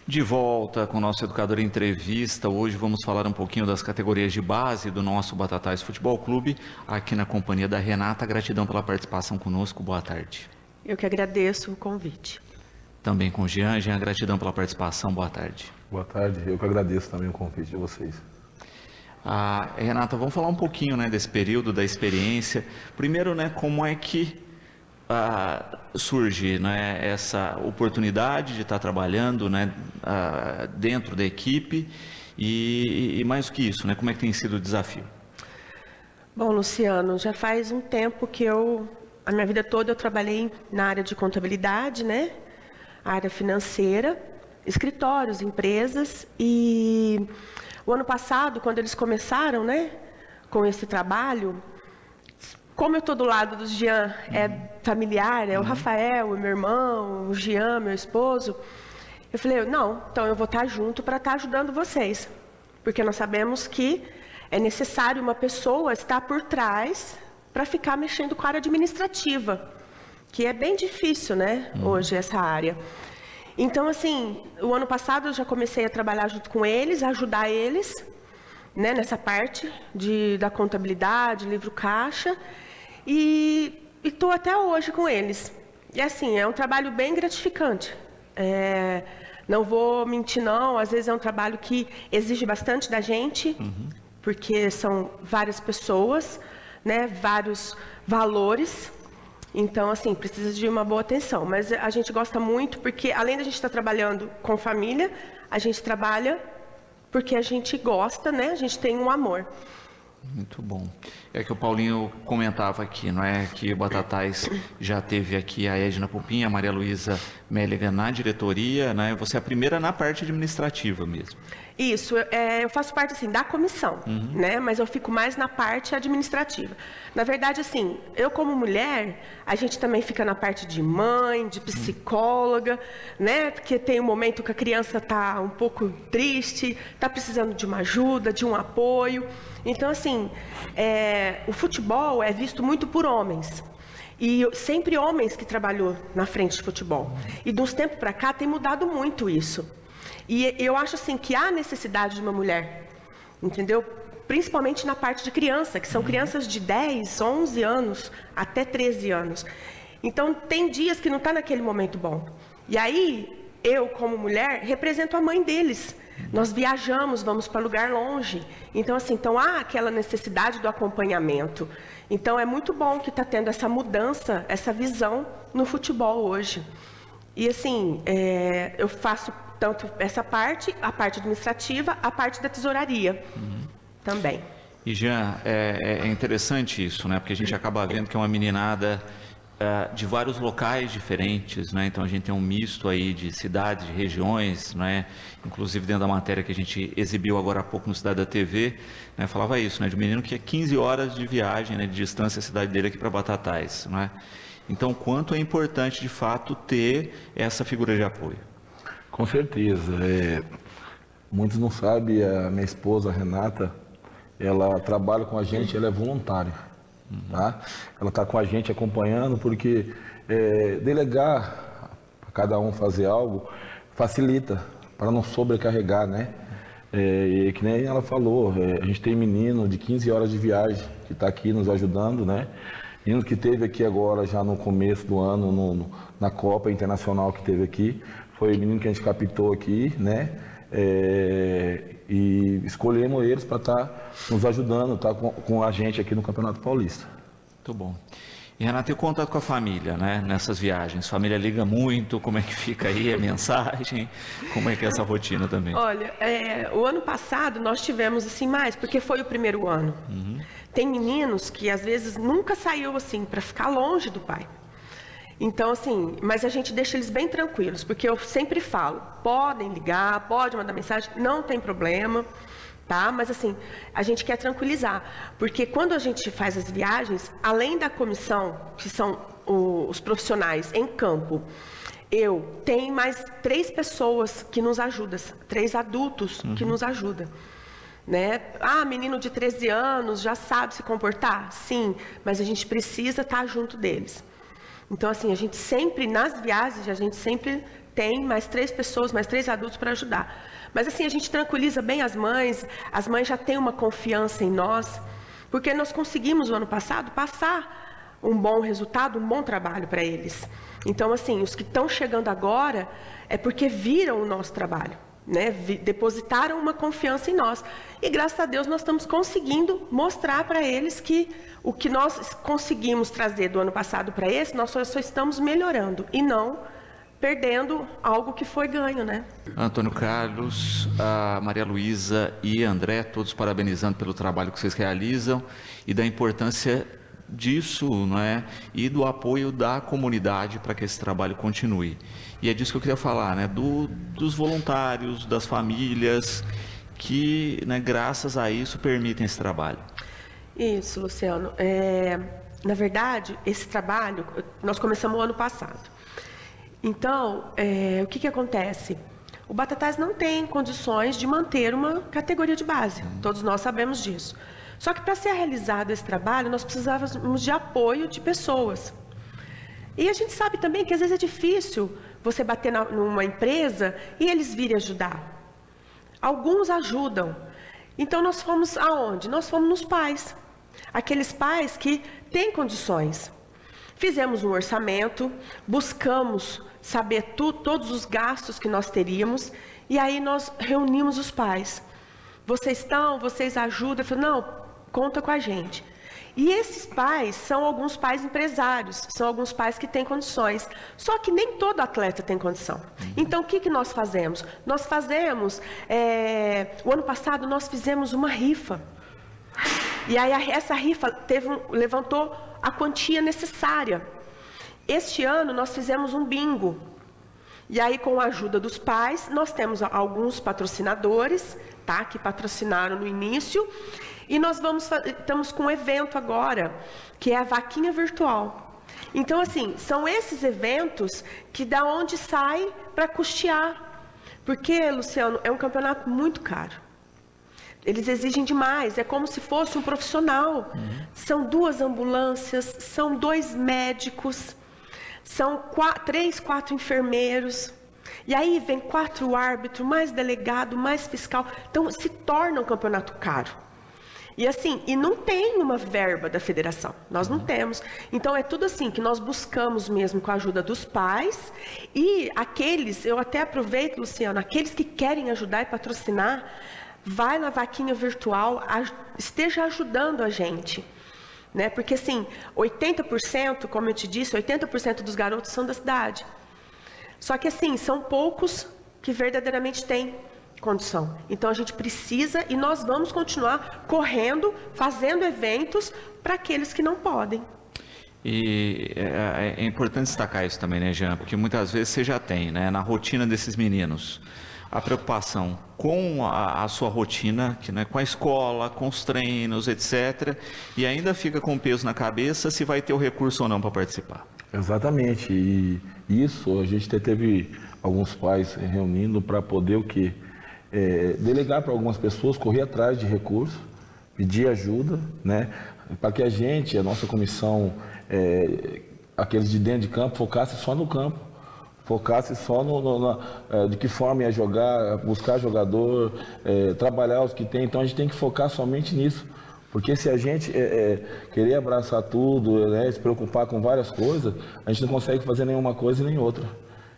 De volta com o nosso Educador em Entrevista. Hoje vamos falar um pouquinho das categorias de base do nosso Batatais Futebol Clube, aqui na companhia da Renata. Gratidão pela participação conosco. Boa tarde. Eu que agradeço o convite. Também com o Jean. Jean, gratidão pela participação. Boa tarde. Boa tarde. Eu que agradeço também o convite de vocês. Renata, vamos falar um pouquinho, né, desse período, da experiência. Primeiro, né, como é que surge, né, essa oportunidade de estar trabalhando, né, dentro da equipe e mais do que isso, né, como é que tem sido o desafio? Bom, Luciano, já faz um tempo que a minha vida toda eu trabalhei na área de contabilidade, né, área financeira, escritórios, empresas, e o ano passado, quando eles começaram, né, com esse trabalho, como eu estou do lado do Jean, é familiar, é o Rafael, o meu irmão, o Jean, meu esposo, eu falei, não, então eu vou estar junto para estar ajudando vocês. Porque nós sabemos que é necessário uma pessoa estar por trás para ficar mexendo com a área administrativa, que é bem difícil, né, hoje, essa área. Então, assim, o ano passado eu já comecei a trabalhar junto com eles, a ajudar eles, né, nessa parte da contabilidade, livro caixa, e estou até hoje com eles. E assim, é um trabalho bem gratificante. Não vou mentir não, às vezes é um trabalho que exige bastante da gente, porque são várias pessoas, né, vários valores. Então, assim, precisa de uma boa atenção. Mas a gente gosta muito porque, além da gente estar trabalhando com família, a gente trabalha porque a gente gosta, né? A gente tem um amor. Muito bom. É que o Paulinho comentava aqui, não é? Que o Batatais já teve aqui a Edna Pupinha, a Maria Luísa Mélega na diretoria, né? Você é a primeira na parte administrativa mesmo. Isso, eu faço parte, assim, da comissão, né? Mas eu fico mais na parte administrativa. Na verdade, assim, eu como mulher, a gente também fica na parte de mãe, de psicóloga, né? Porque tem um momento que a criança está um pouco triste, está precisando de uma ajuda, de um apoio. Então, assim, o futebol é visto muito por homens. E sempre homens que trabalhou na frente de futebol. E de uns tempos para cá tem mudado muito isso. E eu acho assim que há necessidade de uma mulher, entendeu? Principalmente na parte de criança, que são crianças de 10, 11 anos até 13 anos. Então tem dias que não está naquele momento bom. E aí, eu como mulher, represento a mãe deles. Nós viajamos, vamos para lugar longe. Então assim, há aquela necessidade do acompanhamento. Então é muito bom que está tendo essa mudança, essa visão no futebol hoje. E assim, eu faço tanto essa parte, a parte administrativa, a parte da tesouraria também. E Jean, é interessante isso, né? Porque a gente acaba vendo que é uma meninada de vários locais diferentes, né? Então a gente tem um misto aí de cidades, de regiões, né? Inclusive dentro da matéria que a gente exibiu agora há pouco no Cidade da TV, né? Falava isso, né? De um menino que é 15 horas de viagem, né? De distância a cidade dele aqui para Batatais, não é? Então, quanto é importante, de fato, ter essa figura de apoio? Com certeza. Muitos não sabem, a minha esposa, a Renata, ela trabalha com a gente, ela é voluntária. Tá? Ela está com a gente acompanhando, porque delegar para cada um fazer algo facilita, para não sobrecarregar, né? E que nem ela falou, a gente tem menino de 15 horas de viagem que está aqui nos ajudando, né? Menino que teve aqui agora, já no começo do ano, na Copa Internacional que teve aqui, foi o menino que a gente captou aqui, né? E escolhemos eles para estar nos ajudando, tá com a gente aqui no Campeonato Paulista. Muito bom. E Renata, e o contato com a família, né? Nessas viagens? A família liga muito? Como é que fica aí a mensagem? Como é que é essa rotina também? Olha, o ano passado nós tivemos assim mais, porque foi o primeiro ano. Tem meninos que às vezes nunca saiu assim para ficar longe do pai. Então, assim, mas a gente deixa eles bem tranquilos, porque eu sempre falo, podem ligar, pode mandar mensagem, não tem problema, tá? Mas assim, a gente quer tranquilizar, porque quando a gente faz as viagens, além da comissão, que são os profissionais em campo, tem mais 3 pessoas que nos ajudam, 3 adultos que nos ajudam. Né? Menino de 13 anos já sabe se comportar? Sim, mas a gente precisa estar junto deles. Então, assim, a gente sempre, nas viagens, a gente sempre tem mais 3 pessoas, mais 3 adultos para ajudar. Mas assim, a gente tranquiliza bem as mães já têm uma confiança em nós, porque nós conseguimos no ano passado passar um bom resultado, um bom trabalho para eles. Então assim, os que estão chegando agora é porque viram o nosso trabalho, né? Depositaram uma confiança em nós. E graças a Deus nós estamos conseguindo mostrar para eles que o que nós conseguimos trazer do ano passado para esse, nós só estamos melhorando e não perdendo algo que foi ganho, né? Antônio Carlos, a Maria Luísa e André, todos parabenizando pelo trabalho que vocês realizam e da importância disso, não é? E do apoio da comunidade para que esse trabalho continue. E é disso que eu queria falar, né? Dos voluntários, das famílias que, né, graças a isso, permitem esse trabalho. Isso, Luciano. Na verdade, esse trabalho nós começamos o ano passado. Então, o que acontece? O Batatais não tem condições de manter uma categoria de base. Todos nós sabemos disso. Só que para ser realizado esse trabalho, nós precisávamos de apoio de pessoas. E a gente sabe também que às vezes é difícil você bater numa empresa e eles virem ajudar. Alguns ajudam. Então nós fomos aonde? Nós fomos nos pais. Aqueles pais que têm condições. Fizemos um orçamento, buscamos saber todos os gastos que nós teríamos, e aí nós reunimos os pais. Vocês ajudam? Eu falei, não, conta com a gente. E esses pais são alguns pais empresários, são alguns pais que têm condições. Só que nem todo atleta tem condição. Então, o que nós fazemos? Nós fazemos, o ano passado nós fizemos uma rifa. E aí essa rifa levantou a quantia necessária. Este ano nós fizemos um bingo. E aí, com a ajuda dos pais, nós temos alguns patrocinadores, tá, que patrocinaram no início. E nós estamos com um evento agora, que é a vaquinha virtual. Então, assim, são esses eventos que da onde sai para custear. Porque, Luciano, é um campeonato muito caro. Eles exigem demais, é como se fosse um profissional. São 2 ambulâncias, são 2 médicos, são 3, 4 enfermeiros. E aí vem 4 árbitros, mais delegado, mais fiscal. Então se torna um campeonato caro. E assim, e não tem uma verba da federação, nós não temos. Então é tudo assim que nós buscamos mesmo com a ajuda dos pais. E aqueles, eu até aproveito, Luciano, aqueles que querem ajudar e patrocinar, vai na vaquinha virtual, esteja ajudando a gente, né? Porque assim, 80%, como eu te disse, 80% dos garotos são da cidade. Só que assim, são poucos que verdadeiramente têm condição. Então a gente precisa e nós vamos continuar correndo, fazendo eventos para aqueles que não podem. E é importante destacar isso também, né, Jean? Porque muitas vezes você já tem, né, na rotina desses meninos, a preocupação com a sua rotina, que, né, com a escola, com os treinos, etc. E ainda fica com peso na cabeça se vai ter o recurso ou não para participar. Exatamente. E isso a gente teve alguns pais reunindo para poder o quê? Delegar para algumas pessoas, correr atrás de recursos, pedir ajuda, né? Para que a nossa comissão, aqueles de dentro de campo, focasse só no campo. Focasse só de que forma ia jogar, buscar jogador, trabalhar os que tem. Então a gente tem que focar somente nisso. Porque se a gente querer abraçar tudo, né, se preocupar com várias coisas, a gente não consegue fazer nenhuma coisa e nem outra.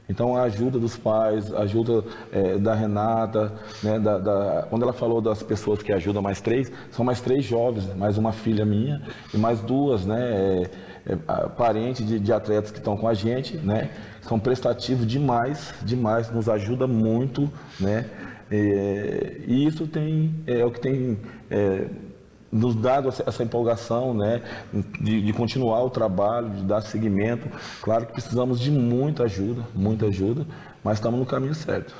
Então a ajuda dos pais, a ajuda da Renata, né, quando ela falou das pessoas que ajudam mais 3, são mais 3 jovens, mais uma filha minha e mais 2, né, parentes de atletas que estão com a gente, né, são prestativos demais, nos ajuda muito, né, e isso é o que tem nos dado essa empolgação, né, de continuar o trabalho, de dar seguimento. Claro que precisamos de muita ajuda, mas estamos no caminho certo.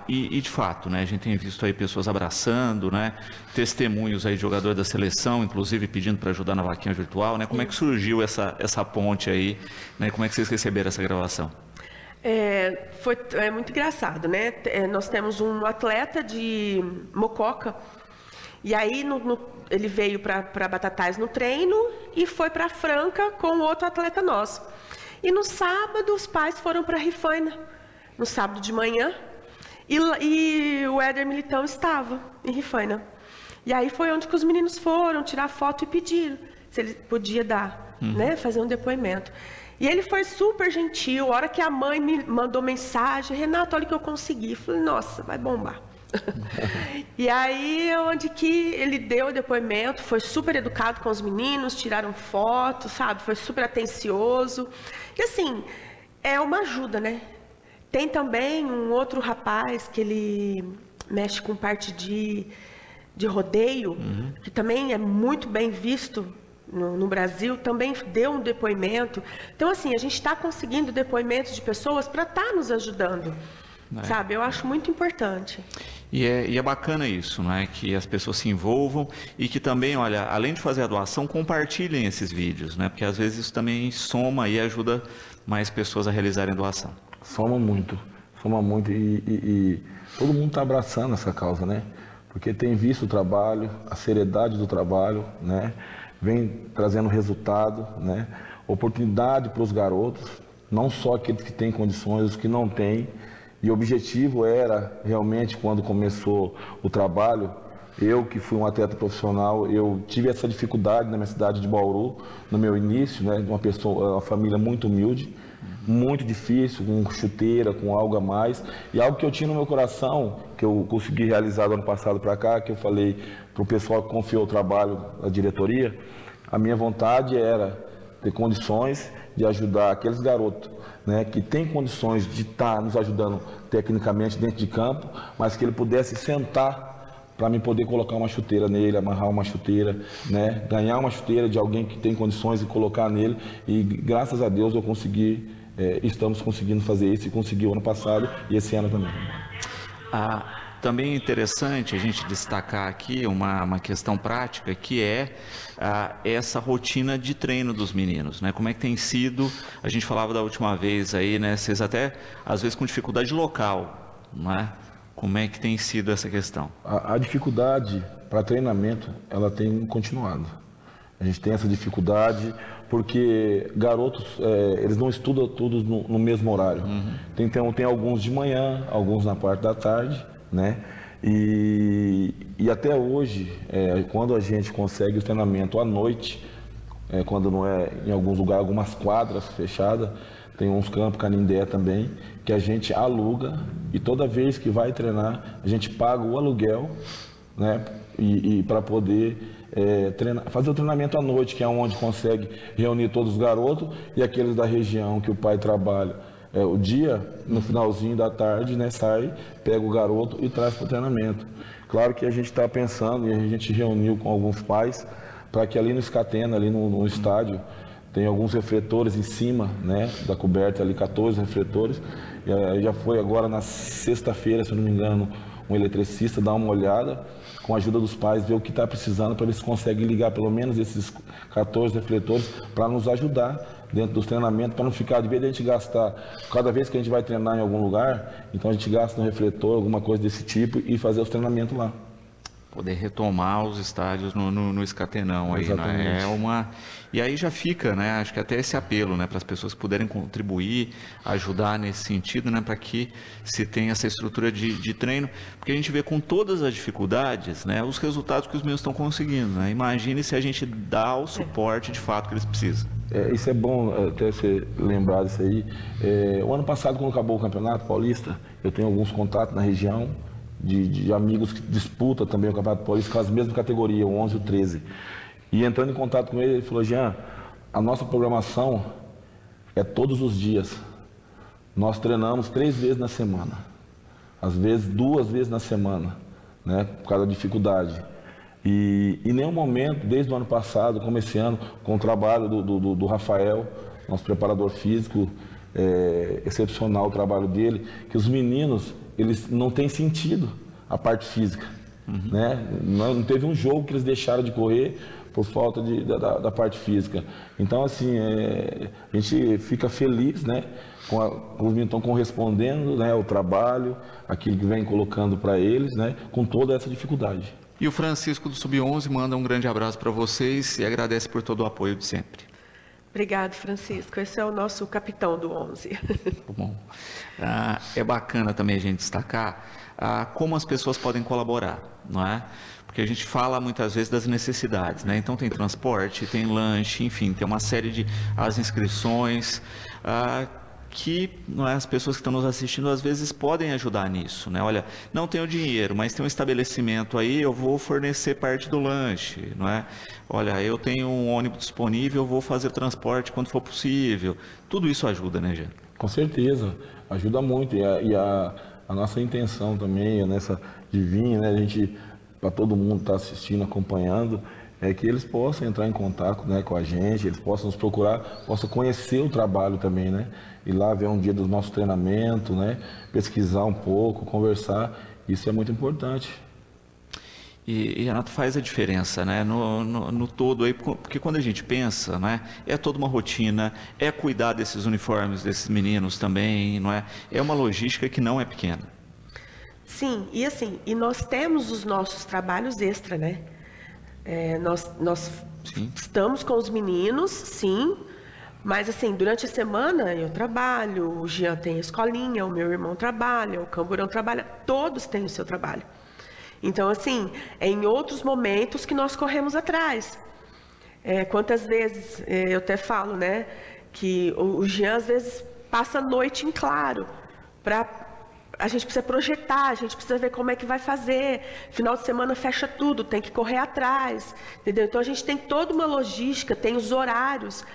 E de fato, né, a gente tem visto aí pessoas abraçando, né, testemunhos aí de jogador da seleção, inclusive pedindo para ajudar na vaquinha virtual, né? Como é que surgiu essa ponte aí, né? Como é que vocês receberam essa gravação? Foi muito engraçado, né? Nós temos um atleta de Mococa. E aí ele veio para Batatais no treino e foi para Franca com outro atleta nosso. E no sábado, os pais foram para Rifaina, no sábado de manhã, e o Éder Militão estava em Rifaina. E aí foi onde que os meninos foram tirar foto e pediram se ele podia dar, né, fazer um depoimento. E ele foi super gentil. A hora que a mãe me mandou mensagem, Renato, olha o que eu consegui. Eu falei, nossa, vai bombar. E aí, onde que ele deu o depoimento, foi super educado com os meninos, tiraram fotos, sabe? Foi super atencioso. E assim, é uma ajuda, né? Tem também um outro rapaz que ele mexe com parte de rodeio, que também é muito bem visto no Brasil, também deu um depoimento. Então, assim, a gente está conseguindo depoimentos de pessoas para estar nos ajudando, sabe? Eu acho muito importante. E é bacana isso, né? Que as pessoas se envolvam e que também, olha, além de fazer a doação, compartilhem esses vídeos, né? Porque às vezes isso também soma e ajuda mais pessoas a realizarem doação. Soma muito e todo mundo está abraçando essa causa, né? Porque tem visto o trabalho, a seriedade do trabalho, né? Vem trazendo resultado, né? Oportunidade para os garotos, não só aqueles que têm condições, os que não têm. E o objetivo era, realmente, quando começou o trabalho, eu que fui um atleta profissional, eu tive essa dificuldade na minha cidade de Bauru, no meu início, né? De uma família muito humilde, muito difícil, com chuteira, com algo a mais. E algo que eu tinha no meu coração, que eu consegui realizar do ano passado para cá, que eu falei para o pessoal que confiou o trabalho da diretoria, a minha vontade era ter condições de ajudar aqueles garotos, né, que têm condições de estar nos ajudando tecnicamente dentro de campo, mas que ele pudesse sentar para mim poder colocar uma chuteira nele, amarrar uma chuteira, né, ganhar uma chuteira de alguém que tem condições e colocar nele. E graças a Deus eu consegui, estamos conseguindo fazer isso e conseguiu ano passado e esse ano também. Também é interessante a gente destacar aqui uma questão prática, que é essa rotina de treino dos meninos, né? Como é que tem sido? A gente falava da última vez aí, né? Vocês até, às vezes, com dificuldade local, né? Como é que tem sido essa questão? A dificuldade para treinamento, ela tem continuado. A gente tem essa dificuldade porque garotos, eles não estudam todos no mesmo horário. Tem alguns de manhã, alguns na parte da tarde, né? E até hoje, quando a gente consegue o treinamento à noite, quando não é em alguns lugares, algumas quadras fechadas, tem uns campos, Canindé também, que a gente aluga e toda vez que vai treinar, a gente paga o aluguel, né? E para poder fazer o treinamento à noite, que é onde consegue reunir todos os garotos e aqueles da região que o pai trabalha. O dia, no finalzinho da tarde, né, sai, pega o garoto e traz para o treinamento. Claro que a gente está pensando e a gente reuniu com alguns pais para que ali no Escatena, ali no estádio, tem alguns refletores em cima, né, da coberta ali, 14 refletores. E já foi agora na sexta-feira, se eu não me engano, um eletricista dar uma olhada, com a ajuda dos pais, ver o que está precisando para ver se consegue ligar pelo menos esses 14 refletores para nos ajudar dentro dos treinamentos, para não ficar, de vez de a gente gastar, cada vez que a gente vai treinar em algum lugar, então a gente gasta no refletor, alguma coisa desse tipo e fazer os treinamentos lá. Poder retomar os estádios no Escatenão aí, né? E aí já fica, né? Acho que até esse apelo, né? Para as pessoas puderem contribuir, ajudar nesse sentido, né? Para que se tenha essa estrutura de treino, porque a gente vê com todas as dificuldades, né? Os resultados que os meninos estão conseguindo, né? Imagine se a gente dá o suporte de fato que eles precisam. Isso é bom até você lembrar disso aí. O ano passado, quando acabou o Campeonato Paulista, eu tenho alguns contatos na região de amigos que disputam também o Campeonato Paulista com as mesmas categorias, o 11 e o 13. E entrando em contato com ele, ele falou: Jean, a nossa programação é todos os dias. Nós treinamos 3 vezes na semana, às vezes 2 vezes na semana, né, por causa da dificuldade. E em nenhum momento, desde o ano passado, como esse ano, com o trabalho do Rafael, nosso preparador físico, excepcional o trabalho dele, que os meninos, eles não têm sentido a parte física, né? Não teve um jogo que eles deixaram de correr por falta da parte física. Então, assim, a gente fica feliz, né? Os meninos estão correspondendo, né, ao trabalho, aquilo que vem colocando para eles, né, com toda essa dificuldade. E o Francisco do Sub-11 manda um grande abraço para vocês e agradece por todo o apoio de sempre. Obrigado, Francisco. Esse é o nosso capitão do 11. Muito bom. É bacana também a gente destacar como as pessoas podem colaborar, não é? Porque a gente fala muitas vezes das necessidades, né? Então tem transporte, tem lanche, enfim, tem uma série de as inscrições, que não é, as pessoas que estão nos assistindo às vezes podem ajudar nisso, né? Olha, não tenho dinheiro, mas tem um estabelecimento aí, eu vou fornecer parte do lanche, não é? Olha, eu tenho um ônibus disponível, eu vou fazer transporte quando for possível. Tudo isso ajuda, né, Jean? Com certeza, ajuda muito. E a nossa intenção também, nessa de vir, né, a gente, para todo mundo que está assistindo, acompanhando, é que eles possam entrar em contato, né, com a gente, eles possam nos procurar, possam conhecer o trabalho também, né? Ir lá ver um dia do nosso treinamento, né? Pesquisar um pouco, conversar, isso é muito importante. E Renato, faz a diferença, né? No todo aí, porque quando a gente pensa, né? É toda uma rotina, é cuidar desses uniformes, desses meninos também, não é? É uma logística que não é pequena. Sim, e assim, e nós temos os nossos trabalhos extra, né? Nós estamos com os meninos, sim, mas assim, durante a semana eu trabalho, o Jean tem a escolinha, o meu irmão trabalha, o Camburão trabalha, todos têm o seu trabalho. Então, assim, é em outros momentos que nós corremos atrás. Quantas vezes, eu até falo, né, que o Jean às vezes passa a noite em claro, a gente precisa projetar, a gente precisa ver como é que vai fazer. Final de semana fecha tudo, tem que correr atrás, entendeu? Então a gente tem toda uma logística, tem os horários,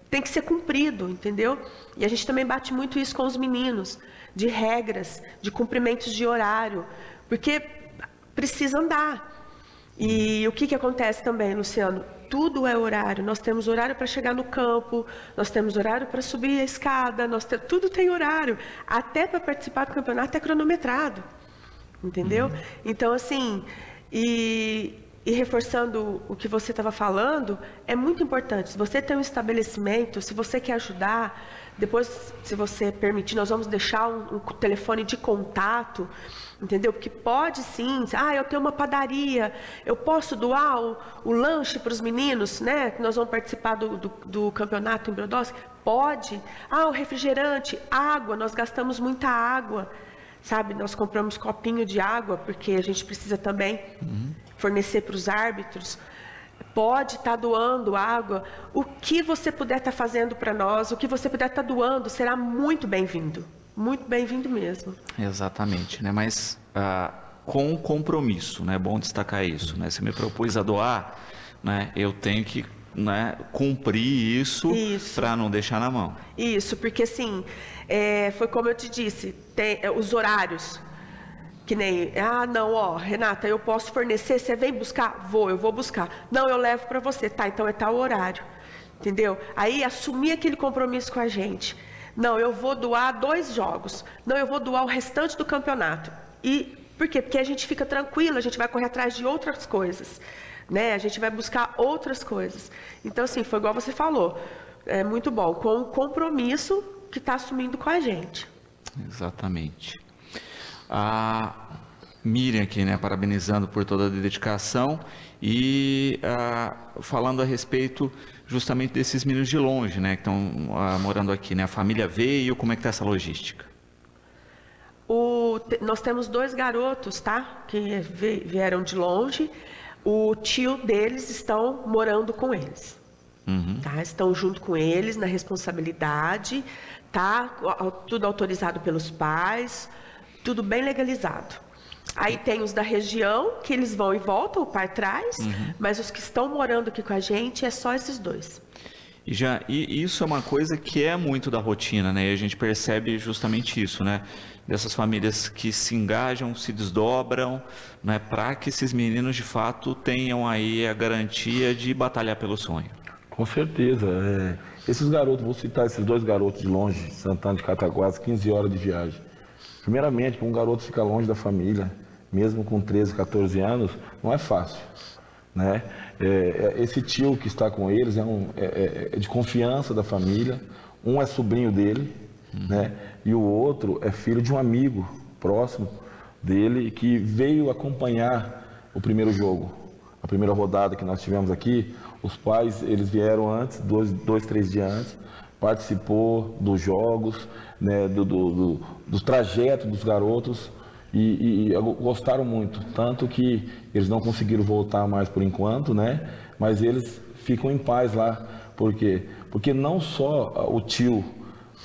tem que ser cumprido, entendeu? E a gente também bate muito isso com os meninos, de regras, de cumprimentos de horário, porque precisa andar. E o que acontece também, Luciano? Tudo é horário. Nós temos horário para chegar no campo, nós temos horário para subir a escada, tudo tem horário. Até para participar do campeonato é cronometrado, entendeu? Então, assim, e reforçando o que você estava falando, é muito importante. Se você tem um estabelecimento, se você quer ajudar, depois, se você permitir, nós vamos deixar um telefone de contato, entendeu? Porque pode sim, eu tenho uma padaria, eu posso doar o lanche para os meninos, né? Nós vamos participar do campeonato em Brodowski? Pode. O refrigerante, água, nós gastamos muita água, sabe? Nós compramos copinho de água, porque a gente precisa também fornecer para os árbitros. Pode estar doando água, o que você puder estar fazendo para nós, o que você puder estar doando, será muito bem-vindo mesmo. Exatamente, né? Mas com compromisso, né? É bom destacar isso, né? Se me propus a doar, né? Eu tenho que, né, cumprir isso para não deixar na mão. Isso, porque assim, foi como eu te disse, tem os horários. Que nem, Renata, eu posso fornecer, você vem buscar? Eu vou buscar. Não, eu levo para você, tá, então é tal horário, entendeu? Aí assumir aquele compromisso com a gente. Não, eu vou doar 2 jogos. Não, eu vou doar o restante do campeonato. E por quê? Porque a gente fica tranquilo, a gente vai correr atrás de outras coisas, né? A gente vai buscar outras coisas. Então, assim, foi igual você falou, é muito bom, com o compromisso que está assumindo com a gente. Exatamente. A Miriam aqui, né, parabenizando por toda a dedicação e falando a respeito justamente desses meninos de longe, né, que estão morando aqui, né, a família veio, como é que está essa logística? Nós temos 2 garotos, tá, que vieram de longe, o tio deles estão morando com eles, tá, estão junto com eles na responsabilidade, tá, tudo autorizado pelos pais, tudo bem legalizado. Aí tem os da região, que eles vão e voltam, o pai traz, mas os que estão morando aqui com a gente, é só esses 2. E isso é uma coisa que é muito da rotina, né? E a gente percebe justamente isso, né? Dessas famílias que se engajam, se desdobram, né? Para que esses meninos, de fato, tenham aí a garantia de batalhar pelo sonho. Com certeza. Esses garotos, vou citar esses 2 garotos de longe, Santana de Cataguases, 15 horas de viagem. Primeiramente, para um garoto ficar longe da família, mesmo com 13, 14 anos, não é fácil, né? Esse tio que está com eles é de confiança da família, um é sobrinho dele, né? E o outro é filho de um amigo próximo dele que veio acompanhar o primeiro jogo, a primeira rodada que nós tivemos aqui. Os pais, eles vieram antes, dois, 3 dias antes, participou dos jogos, né, do trajeto dos garotos e gostaram muito. Tanto que eles não conseguiram voltar mais por enquanto, né, mas eles ficam em paz lá. Por quê? Porque não só o tio,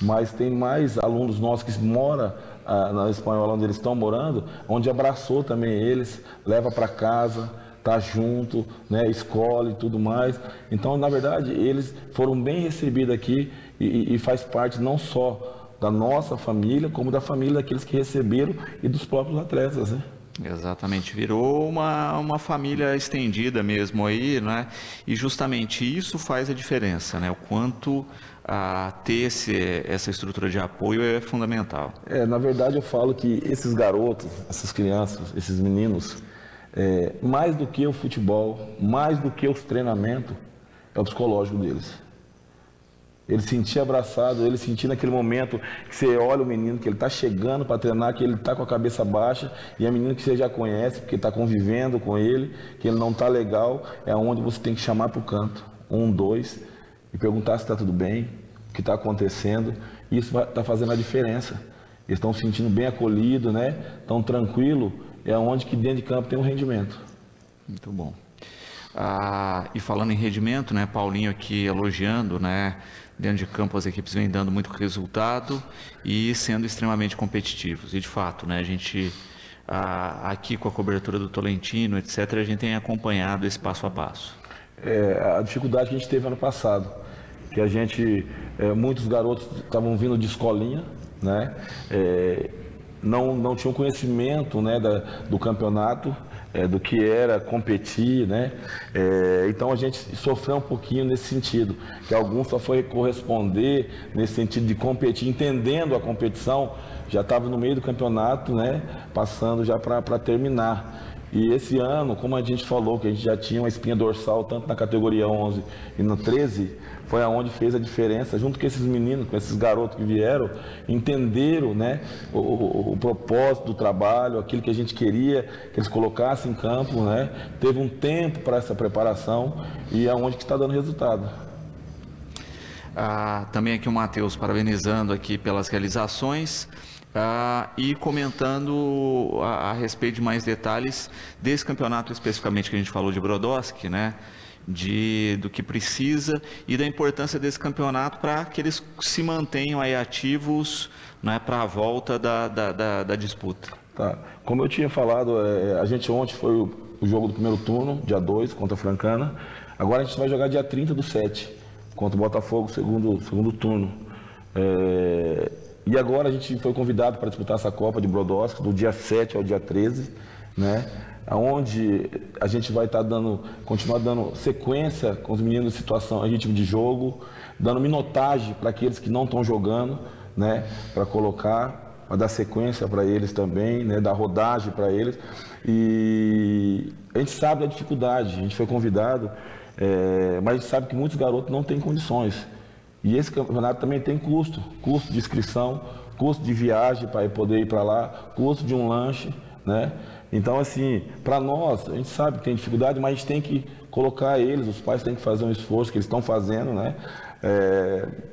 mas tem mais alunos nossos que moram na Espanhola, onde eles estão morando, onde abraçou também eles, leva para casa, tá junto, né, escola e tudo mais. Então, na verdade, eles foram bem recebidos aqui e faz parte não só da nossa família, como da família daqueles que receberam e dos próprios atletas, né? Exatamente, virou uma família estendida mesmo aí, né? E justamente isso faz a diferença, né? O quanto ter essa estrutura de apoio é fundamental. Na verdade eu falo que esses garotos, essas crianças, esses meninos, mais do que o futebol, mais do que os treinamentos, é o psicológico deles. Ele sentir abraçado, ele sentir naquele momento que você olha o menino, que ele está chegando para treinar, que ele está com a cabeça baixa, e é menino que você já conhece, porque está convivendo com ele, que ele não está legal, é onde você tem que chamar para o canto, 1, 2, e perguntar se está tudo bem, o que está acontecendo, e isso está fazendo a diferença. Eles estão se sentindo bem acolhidos, né? Estão tranquilos, é onde que dentro de campo tem um rendimento. Muito bom. E falando em rendimento, né, Paulinho aqui elogiando, né, dentro de campo as equipes vêm dando muito resultado e sendo extremamente competitivos. E de fato, né, a gente aqui com a cobertura do Tolentino, etc., a gente tem acompanhado esse passo a passo. A dificuldade que a gente teve ano passado, que a gente, muitos garotos estavam vindo de escolinha, né, não tinham conhecimento, né, do campeonato, do que era competir, né? Então a gente sofreu um pouquinho nesse sentido, que alguns só foi corresponder nesse sentido de competir, entendendo a competição, já estava no meio do campeonato, né? Passando já para terminar. E esse ano, como a gente falou, que a gente já tinha uma espinha dorsal tanto na categoria 11 e no 13, foi aonde fez a diferença, junto com esses meninos, com esses garotos que vieram, entenderam, né, o propósito do trabalho, aquilo que a gente queria que eles colocassem em campo, né, teve um tempo para essa preparação e é aonde que está dando resultado. Também aqui o Matheus parabenizando aqui pelas realizações. E comentando a respeito de mais detalhes desse campeonato especificamente que a gente falou de Brodowski, né? Do que precisa e da importância desse campeonato para que eles se mantenham aí ativos, né, para a volta da disputa. Tá. Como eu tinha falado, a gente ontem foi o jogo do primeiro turno, dia 2, contra a Francana. Agora a gente vai jogar dia 30/7, contra o Botafogo, segundo turno. E agora a gente foi convidado para disputar essa Copa de Brodowski, do dia 7 ao dia 13, né? Onde a gente vai estar continuar dando sequência com os meninos de situação, ritmo de jogo, dando minutagem para aqueles que não estão jogando, né? Para colocar, para dar sequência para eles também, né? Dar rodagem para eles. E a gente sabe da dificuldade, a gente foi convidado, mas a gente sabe que muitos garotos não têm condições. E esse campeonato também tem custo de inscrição, custo de viagem para poder ir para lá, custo de um lanche, né? Então, assim, para nós, a gente sabe que tem dificuldade, mas a gente tem que colocar eles, os pais têm que fazer um esforço que eles estão fazendo, né?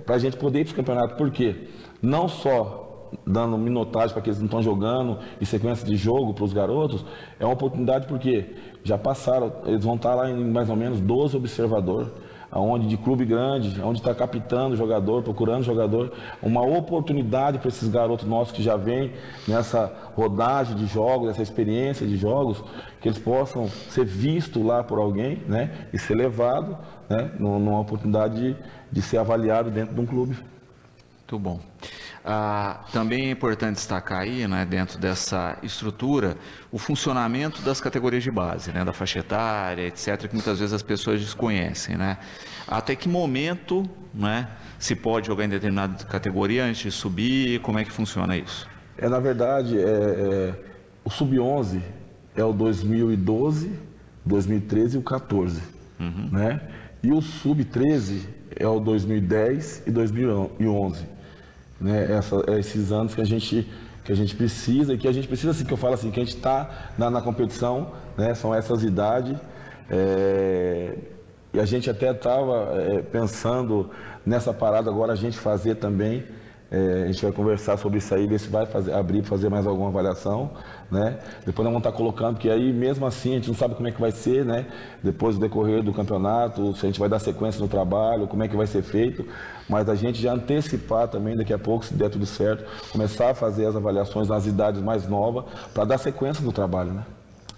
Para a gente poder ir para esse campeonato. Por quê? Não só dando minutagem para que eles não estão jogando e sequência de jogo para os garotos, é uma oportunidade porque já passaram, eles vão estar lá em mais ou menos 12 observadores, aonde de clube grande, onde está captando jogador, procurando jogador, uma oportunidade para esses garotos nossos que já vêm nessa rodagem de jogos, essa experiência de jogos, que eles possam ser vistos lá por alguém, né, e ser levado, né, numa oportunidade de ser avaliado dentro de um clube. Muito bom. Também é importante destacar aí, né, dentro dessa estrutura, o funcionamento das categorias de base, né, da faixa etária, etc., que muitas vezes as pessoas desconhecem, né? Até que momento, né, se pode jogar em determinada categoria antes de subir? Como é que funciona isso? Na verdade, o Sub-11 é o 2012, 2013 e o 14, né? E o Sub-13 é o 2010 e 2011. Né, esses anos que a gente precisa, e que a gente precisa, assim, que eu falo assim, que a gente está na competição, né, são essas idades, E a gente até estava pensando nessa parada agora a gente fazer também. A gente vai conversar sobre isso aí, ver se vai abrir para fazer mais alguma avaliação, né? Depois nós vamos estar colocando, porque aí mesmo assim a gente não sabe como é que vai ser, né? Depois do decorrer do campeonato, se a gente vai dar sequência no trabalho, como é que vai ser feito, mas a gente já antecipar também, daqui a pouco, se der tudo certo, começar a fazer as avaliações nas idades mais novas, para dar sequência no trabalho, né?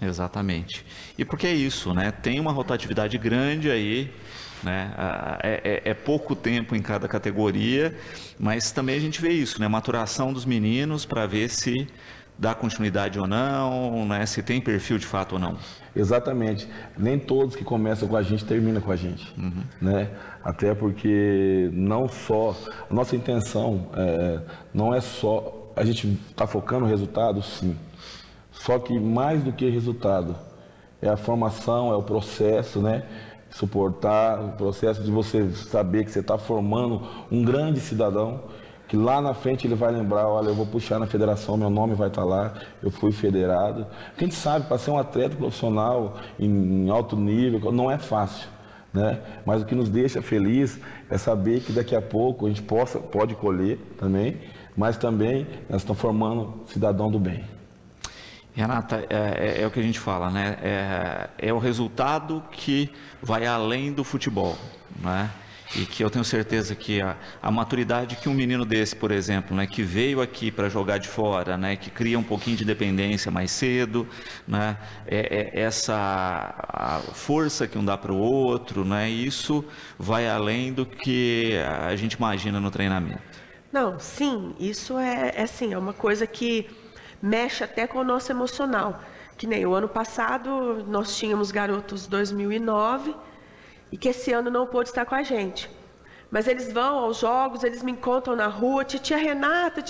Exatamente. E porque é isso, né? Tem uma rotatividade grande aí, né? É pouco tempo em cada categoria, mas também a gente vê isso, né? Maturação dos meninos para ver se dá continuidade ou não, né? Se tem perfil de fato ou não. Exatamente. Nem todos que começam com a gente terminam com a gente, né? Até porque não só a nossa intenção não é só a gente está focando no resultado, sim. Só que mais do que resultado é a formação, é o processo, né? Suportar o processo de você saber que você está formando um grande cidadão, que lá na frente ele vai lembrar, olha, eu vou puxar na federação, meu nome vai estar lá, eu fui federado. Porque a gente sabe, para ser um atleta profissional em alto nível, não é fácil, né? Mas o que nos deixa feliz é saber que daqui a pouco a gente pode colher também, mas também nós estamos formando cidadão do bem. Renata, é o que a gente fala, né? É o resultado que vai além do futebol, né? E que eu tenho certeza que a maturidade que um menino desse, por exemplo, né, que veio aqui para jogar de fora, né, que cria um pouquinho de dependência mais cedo, né, essa a força que um dá para o outro, né, isso vai além do que a gente imagina no treinamento. Não, sim, isso é uma coisa que mexe até com o nosso emocional. Que nem o ano passado nós tínhamos garotos 2009 e que esse ano não pôde estar com a gente. Mas eles vão aos jogos, eles me encontram na rua, titia Renata.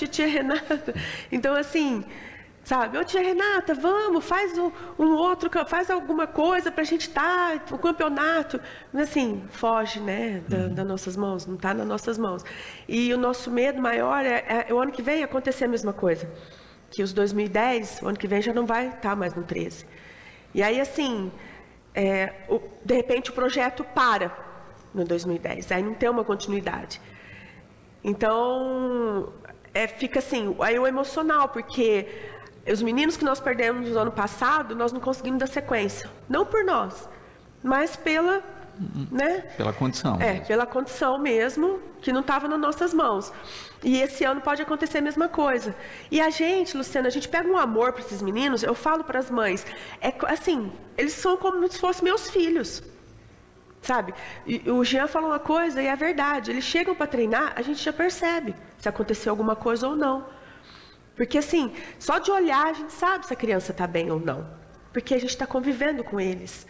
Então assim, sabe, ô tia Renata, vamos, faz faz alguma coisa pra gente estar, o campeonato. Mas assim, foge, né, das nossas mãos, não está nas nossas mãos. E o nosso medo maior é o ano que vem acontecer a mesma coisa. Que os 2010, o ano que vem já não vai estar mais no 13. E aí assim, de repente o projeto para no 2010, aí não tem uma continuidade. Então, fica assim, aí o emocional, porque os meninos que nós perdemos no ano passado, nós não conseguimos dar sequência. Não por nós, mas pela, né? Pela condição. Pela condição mesmo, que não estava nas nossas mãos. E esse ano pode acontecer a mesma coisa. E a gente, Luciana, a gente pega um amor para esses meninos, eu falo para as mães, assim, eles são como se fossem meus filhos, sabe? E o Jean falou uma coisa e é verdade, eles chegam para treinar, a gente já percebe se aconteceu alguma coisa ou não. Porque assim, só de olhar a gente sabe se a criança está bem ou não, porque a gente está convivendo com eles.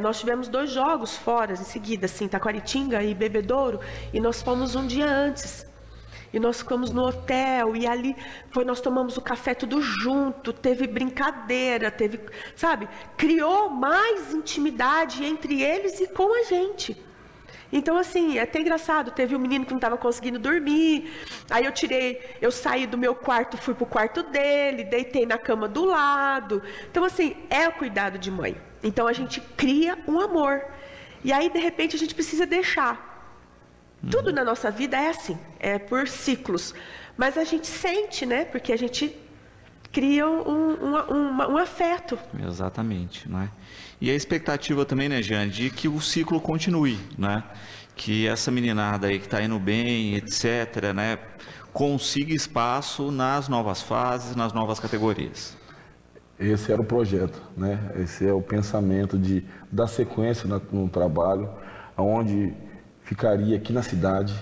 Nós tivemos 2 jogos fora em seguida, assim, Taquaritinga e Bebedouro, e nós fomos um dia antes. E nós ficamos no hotel, e ali nós tomamos o café tudo junto, teve brincadeira, sabe? Criou mais intimidade entre eles e com a gente. Então, assim, é até engraçado, teve um menino que não estava conseguindo dormir, aí eu saí do meu quarto, fui pro quarto dele, deitei na cama do lado. Então, assim, é o cuidado de mãe. Então, a gente cria um amor. E aí, de repente, a gente precisa deixar. Tudo na nossa vida é assim, é por ciclos. Mas a gente sente, né? Porque a gente cria um afeto. Exatamente, né? E a expectativa também, né, Jean, de que o ciclo continue, né? Que essa meninada aí que está indo bem, etc., né, consiga espaço nas novas fases, nas novas categorias. Esse era o projeto, né? Esse é o pensamento de dar sequência no trabalho, onde ficaria aqui na cidade,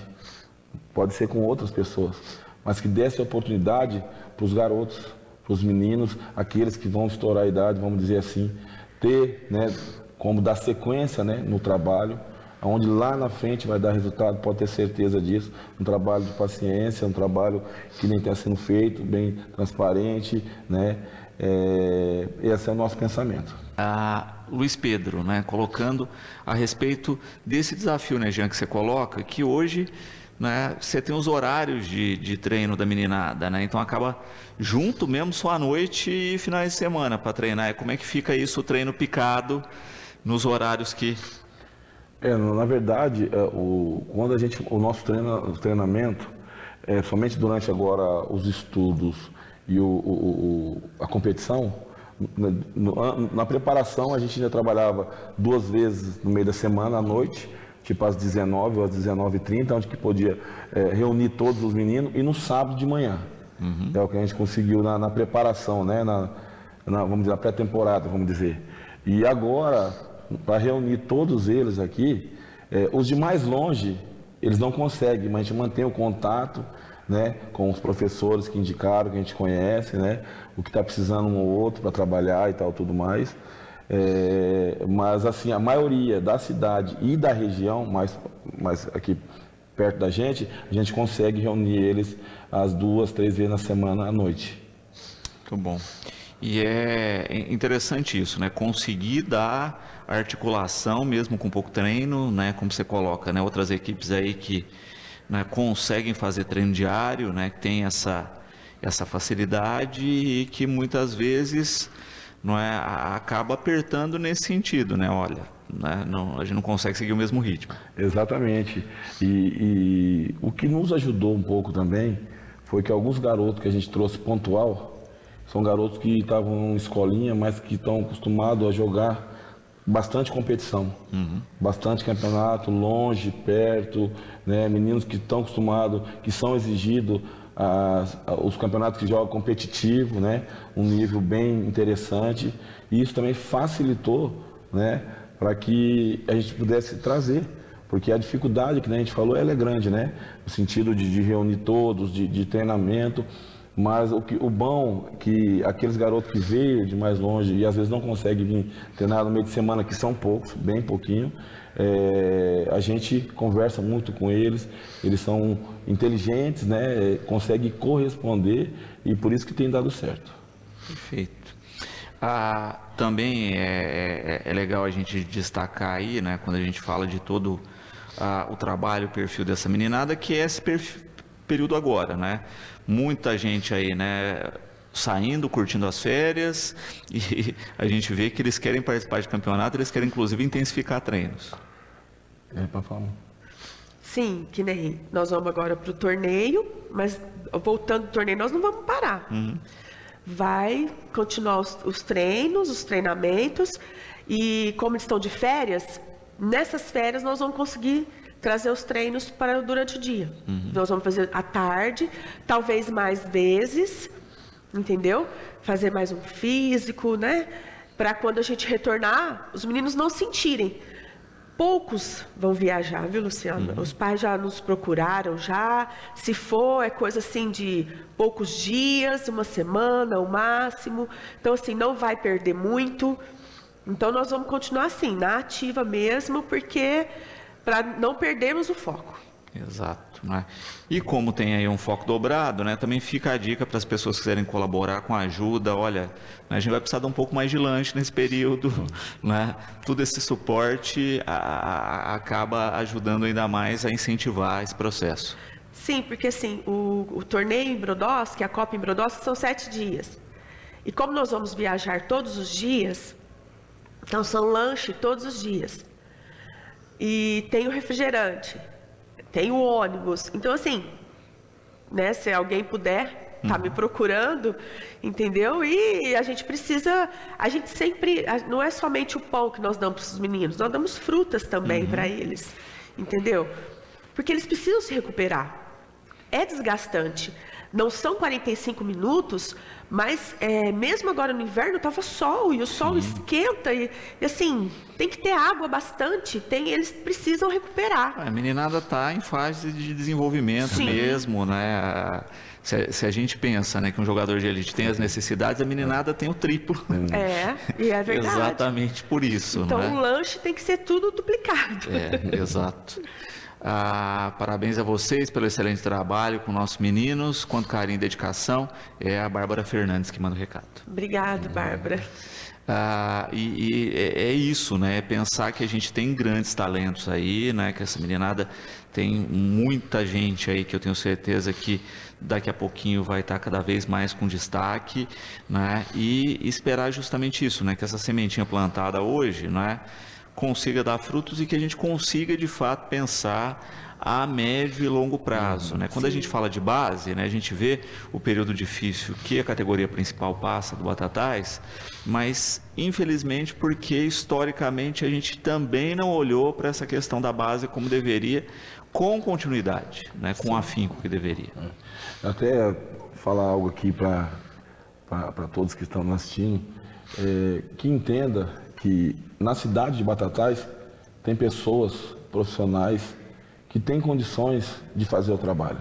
pode ser com outras pessoas, mas que desse oportunidade para os garotos, para os meninos, aqueles que vão estourar a idade, vamos dizer assim, ter, né, como dar sequência, né, no trabalho, onde lá na frente vai dar resultado, pode ter certeza disso, um trabalho de paciência, um trabalho que nem está sendo feito, bem transparente, né, esse é o nosso pensamento. Luiz Pedro, né, colocando a respeito desse desafio, né, Jean, que você coloca, que hoje, né, você tem os horários de treino da meninada, né, então acaba junto mesmo só à noite e finais de semana para treinar. E como é que fica isso, o treino picado, nos horários que Na verdade, quando o nosso treinamento, somente durante agora os estudos e a competição, na preparação a gente ainda trabalhava 2 vezes no meio da semana à noite, tipo às 19 ou às 19h30, onde que podia reunir todos os meninos, e no sábado de manhã. É o que a gente conseguiu na preparação, né? Vamos dizer, na pré-temporada, vamos dizer. E agora, para reunir todos eles aqui, os de mais longe, eles não conseguem, mas a gente mantém o contato, né, com os professores que indicaram, que a gente conhece, né, o que está precisando um ou outro para trabalhar e tal, tudo mais. Mas assim, a maioria da cidade e da região, mais aqui perto da gente, a gente consegue reunir eles as 2, 3 vezes na semana à noite. Muito bom. E é interessante isso, né? Conseguir dar articulação mesmo com pouco treino, né? Como você coloca, né? Outras equipes aí que, né, conseguem fazer treino diário, né? Que tem essa facilidade e que muitas vezes, não é, acaba apertando nesse sentido, né? Olha, né? Não, a gente não consegue seguir o mesmo ritmo. Exatamente. E o que nos ajudou um pouco também foi que alguns garotos que a gente trouxe pontual são garotos que estavam em escolinha, mas que estão acostumados a jogar bastante competição, bastante campeonato, longe, perto, né? Meninos que estão acostumados, que são exigidos os campeonatos que jogam competitivo, né? Um nível bem interessante, e isso também facilitou, né? Para que a gente pudesse trazer, porque a dificuldade que a gente falou, ela é grande, né? No sentido de reunir todos, de treinamento. Mas o bom é que aqueles garotos que veio de mais longe e às vezes não conseguem vir treinar no meio de semana, que são poucos, bem pouquinho, a gente conversa muito com eles, eles são inteligentes, né? Conseguem corresponder, e por isso que tem dado certo. Perfeito. Também é legal a gente destacar aí, né, quando a gente fala de todo o trabalho, o perfil dessa meninada, que é esse período agora, né? Muita gente aí, né, saindo, curtindo as férias, e a gente vê que eles querem participar de campeonato, eles querem inclusive intensificar treinos. Para falar. Sim, que nem nós vamos agora para o torneio, mas voltando do torneio nós não vamos parar. Vai continuar os treinos, os treinamentos, e como eles estão de férias, nessas férias nós vamos conseguir trazer os treinos para durante o dia. Nós vamos fazer à tarde, talvez mais vezes, entendeu? Fazer mais um físico, né? Para quando a gente retornar, os meninos não sentirem. Poucos vão viajar, viu, Luciano? Os pais já nos procuraram já. Se for, é coisa assim de poucos dias, uma semana, o máximo. Então, assim, não vai perder muito. Então, nós vamos continuar assim, na ativa mesmo, porque para não perdermos o foco. Exato, né? E como tem aí um foco dobrado, né? Também fica a dica para as pessoas que quiserem colaborar com a ajuda. Olha, né, a gente vai precisar de um pouco mais de lanche nesse período, né? Todo esse suporte acaba ajudando ainda mais a incentivar esse processo. Sim, porque assim, o torneio em Brodowski, a Copa em Brodowski, são 7 dias. E como nós vamos viajar todos os dias, então são lanche todos os dias. E tem o refrigerante, tem o ônibus. Então, assim, né, se alguém puder, tá me procurando, entendeu? E a gente precisa, a gente sempre, não é somente o pão que nós damos para os meninos, nós damos frutas também para eles, entendeu? Porque eles precisam se recuperar. É desgastante. Não são 45 minutos, mas mesmo agora no inverno estava sol, e o sol esquenta, e assim, tem que ter água bastante, eles precisam recuperar. A meninada está em fase de desenvolvimento mesmo, né? Se a gente pensa, né, que um jogador de elite tem as necessidades, a meninada tem o triplo. E é verdade. Exatamente por isso. Então, né? O lanche tem que ser tudo duplicado. Exato. Parabéns a vocês pelo excelente trabalho com nossos meninos. Quanto carinho e dedicação, é a Bárbara Fernandes que manda o recado. Obrigado, Bárbara. É isso, né? Pensar que a gente tem grandes talentos aí, né? Que essa meninada tem muita gente aí que eu tenho certeza que daqui a pouquinho vai estar cada vez mais com destaque, né? E esperar justamente isso, né? Que essa sementinha plantada hoje, né? consiga dar frutos e que a gente consiga, de fato, pensar a médio e longo prazo, né? Quando a gente fala de base, né, a gente vê o período difícil que a categoria principal passa do Batatais, mas infelizmente porque historicamente a gente também não olhou para essa questão da base como deveria, com continuidade, né, com afinco que deveria. Até falar algo aqui para todos que estão nos assistindo, que entenda que na cidade de Batatais tem pessoas profissionais que têm condições de fazer o trabalho.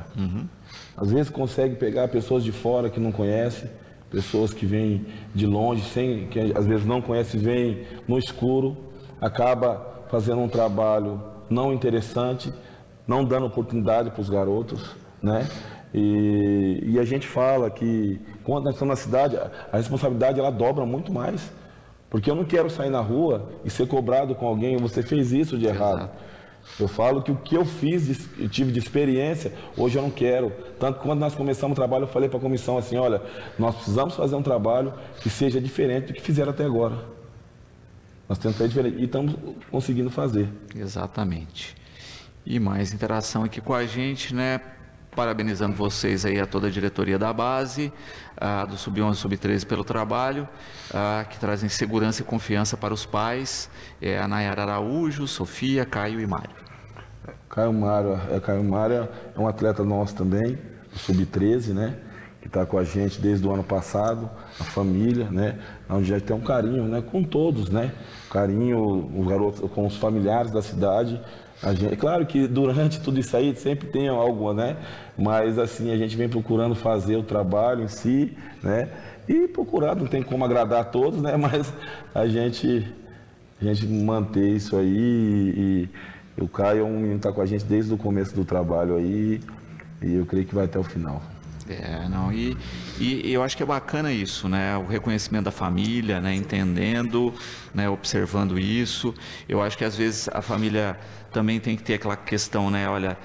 Às vezes consegue pegar pessoas de fora que não conhecem, pessoas que vêm de longe, que às vezes não conhecem, vêm no escuro, acaba fazendo um trabalho não interessante, não dando oportunidade para os garotos, né? E a gente fala que quando nós estamos na cidade, a responsabilidade ela dobra muito mais, porque eu não quero sair na rua e ser cobrado com alguém, você fez isso de errado. Exato. Eu falo que o que eu fiz, eu tive de experiência, hoje eu não quero. Tanto que quando nós começamos o trabalho, eu falei para a comissão assim, olha, nós precisamos fazer um trabalho que seja diferente do que fizeram até agora. Nós temos que fazer diferente e estamos conseguindo fazer. Exatamente. E mais interação aqui com a gente, né? Parabenizando vocês aí, a toda a diretoria da base, do Sub-11 e Sub-13 pelo trabalho, que trazem segurança e confiança para os pais, a Nayara Araújo, Sofia, Caio e Mário. Caio Mário é um atleta nosso também, do Sub-13, né? Que está com a gente desde o ano passado, a família, né? Onde já tem um carinho, né? Com todos, né? Carinho, os garotos, com os familiares da cidade. É claro que durante tudo isso aí sempre tem algo, né? Mas assim, a gente vem procurando fazer o trabalho em si, né? E procurar, não tem como agradar a todos, né? Mas a gente manter isso aí e o Caio é um menino que está com a gente desde o começo do trabalho aí e eu creio que vai até o final. E eu acho que é bacana isso, né? O reconhecimento da família, né? Entendendo, né? Observando isso. Eu acho que às vezes a família também tem que ter aquela questão, né? Olha,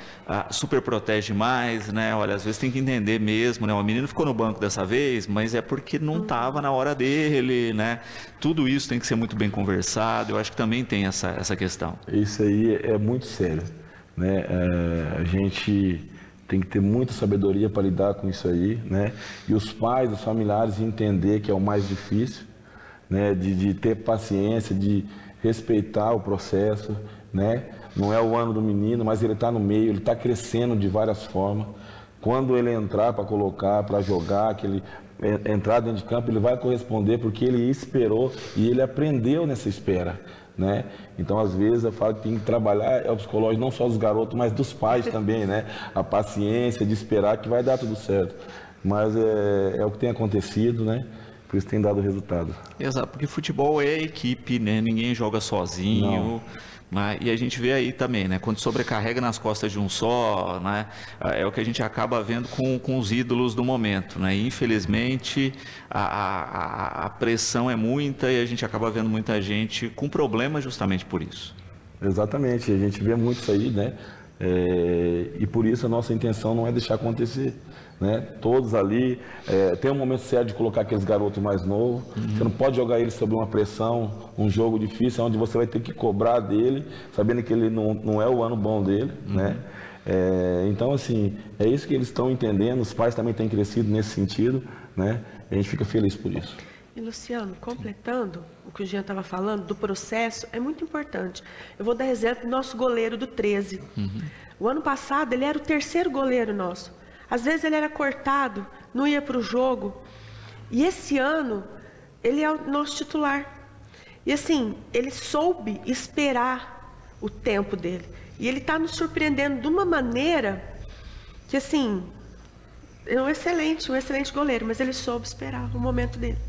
super protege mais, né? Olha, às vezes tem que entender mesmo, né? O menino ficou no banco dessa vez, mas é porque não estava na hora dele, né? Tudo isso tem que ser muito bem conversado. Eu acho que também tem essa questão. Isso aí é muito sério, né? A gente tem que ter muita sabedoria para lidar com isso aí, né? E os pais, os familiares entender que é o mais difícil, né? De ter paciência, de respeitar o processo, né? Não é o ano do menino, mas ele está no meio, ele está crescendo de várias formas. Quando ele entrar para colocar, para jogar, que ele entrar dentro de campo, ele vai corresponder porque ele esperou e ele aprendeu nessa espera, né? Então, às vezes, eu falo que tem que trabalhar o psicológico não só dos garotos, mas dos pais também, né? A paciência de esperar que vai dar tudo certo. Mas é o que tem acontecido, né? Por isso tem dado resultado. Exato, porque futebol é equipe, né? Ninguém joga sozinho. Né? E a gente vê aí também, né? Quando sobrecarrega nas costas de um só, né? É o que a gente acaba vendo com os ídolos do momento, né? E, infelizmente, a pressão é muita e a gente acaba vendo muita gente com problemas justamente por isso. Exatamente, a gente vê muito isso aí, né? E por isso a nossa intenção não é deixar acontecer, né? Todos ali, tem um momento certo de colocar aqueles garotos mais novos, você não pode jogar eles sob uma pressão, um jogo difícil, onde você vai ter que cobrar dele, sabendo que ele não é o ano bom dele, né? Então, assim, é isso que eles estão entendendo, os pais também têm crescido nesse sentido, né? A gente fica feliz por isso. E, Luciano, completando o que o Jean estava falando, do processo, é muito importante. Eu vou dar exemplo do nosso goleiro do 13. O ano passado, ele era o terceiro goleiro nosso. Às vezes ele era cortado, não ia para o jogo. E esse ano, ele é o nosso titular. E assim, ele soube esperar o tempo dele. E ele está nos surpreendendo de uma maneira que, assim, é um excelente goleiro, mas ele soube esperar o momento dele.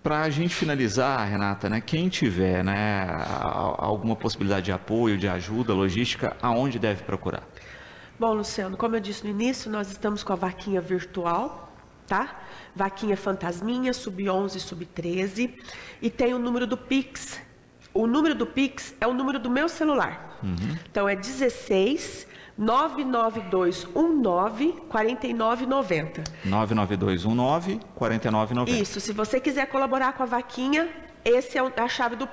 Para a gente finalizar, Renata, né, quem tiver, né, alguma possibilidade de apoio, de ajuda, logística, aonde deve procurar? Bom, Luciano, como eu disse no início, nós estamos com a vaquinha virtual, tá? Vaquinha Fantasminha, Sub-11 e Sub-13. E tem o número do Pix. O número do Pix é o número do meu celular. Então, é 16 99219 4990. 99219 4990. Isso, se você quiser colaborar com a vaquinha, Esse é a chave do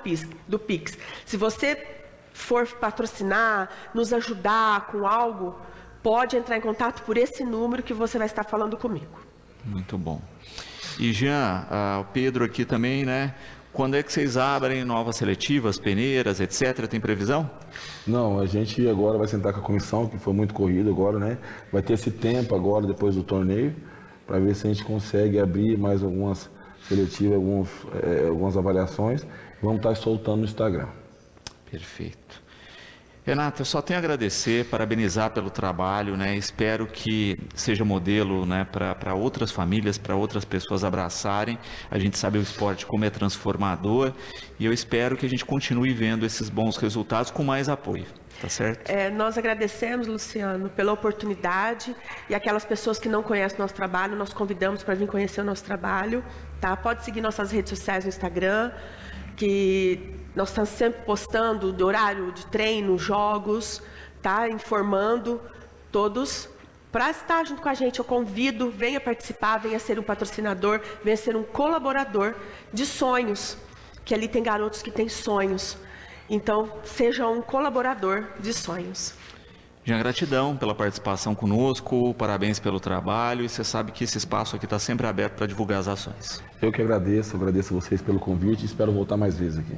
Pix. Se você for patrocinar, nos ajudar com algo, pode entrar em contato por esse número que você vai estar falando comigo. Muito bom. E Jean, o Pedro aqui também, né? Quando é que vocês abrem novas seletivas, peneiras, etc? Tem previsão? Não, a gente agora vai sentar com a comissão, que foi muito corrido agora, né? Vai ter esse tempo agora, depois do torneio, para ver se a gente consegue abrir mais algumas seletivas, algumas avaliações. Vamos estar soltando no Instagram. Perfeito. Renata, eu só tenho a agradecer, parabenizar pelo trabalho, né? Espero que seja modelo, né, para outras famílias, para outras pessoas abraçarem. A gente sabe o esporte como é transformador e eu espero que a gente continue vendo esses bons resultados com mais apoio, tá certo? Nós agradecemos, Luciano, pela oportunidade e aquelas pessoas que não conhecem o nosso trabalho, nós convidamos para vir conhecer o nosso trabalho, tá? Pode seguir nossas redes sociais no Instagram, que nós estamos sempre postando do horário de treino, jogos, tá? Informando todos para estar junto com a gente. Eu convido, venha participar, venha ser um patrocinador, venha ser um colaborador de sonhos, que ali tem garotos que têm sonhos. Então, seja um colaborador de sonhos. Jean, gratidão pela participação conosco, parabéns pelo trabalho e você sabe que esse espaço aqui está sempre aberto para divulgar as ações. Eu que agradeço vocês pelo convite e espero voltar mais vezes aqui.